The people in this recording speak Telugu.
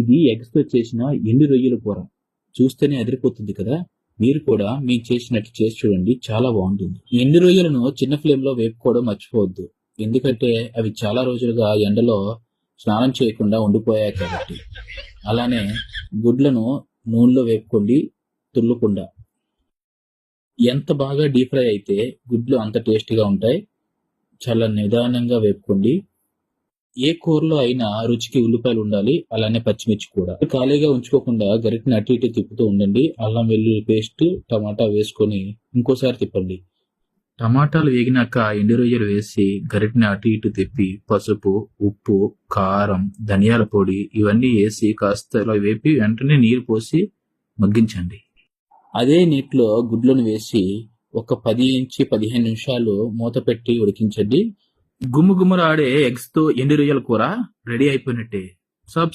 ఇది ఎగ్స్ తో చేసిన ఎండు రొయ్యల కూర. చూస్తేనే అదిరిపోతుంది కదా. మీరు కూడా మేము చేసినట్టు చేసి చూడండి, చాలా బాగుంటుంది. ఎండు రొయ్యలను చిన్న ఫ్లేమ్ లో వేపుకోవడం మర్చిపోవద్దు, ఎందుకంటే అవి చాలా రోజులుగా ఎండలో స్నానం చేయకుండా ఉండిపోయాయి కాబట్టి. అలానే గుడ్లను నూనెలో వేపుకోండి, తుల్లకుండా. ఎంత బాగా డీప్ ఫ్రై అయితే గుడ్లు అంత టేస్టీగా ఉంటాయి. చాలా నిదానంగా వేపుకోండి. ఏ కూరలో అయినా రుచికి ఉల్లిపాయలు ఉండాలి, అలానే పచ్చిమిర్చి కూడా. ఖాళీగా ఉంచుకోకుండా గరిటెని అటు ఇటు తిప్పుతూ ఉండండి. అల్లం వెల్లుల్లి పేస్ట్, టమాటా వేసుకొని ఇంకోసారి తిప్పండి. టమాటాలు వేగినాక ఎండు రొయ్యలు వేసి గరిటెని అటు ఇటు తిప్పి పసుపు, ఉప్పు, కారం, ధనియాల పొడి ఇవన్నీ వేసి కాస్త ఇలా వేపి వెంటనే నీరు పోసి మగ్గించండి. అదే నీటిలో గుడ్లను వేసి ఒక 10-15 నిమిషాలు మూత పెట్టి ఉడికించండి. గుమ్ముగుమ్మలాడే ఎగ్స్ తో ఎండు రొయ్యల కూర రెడీ అయిపోయినట్టే. సబ్స్క్రైబ్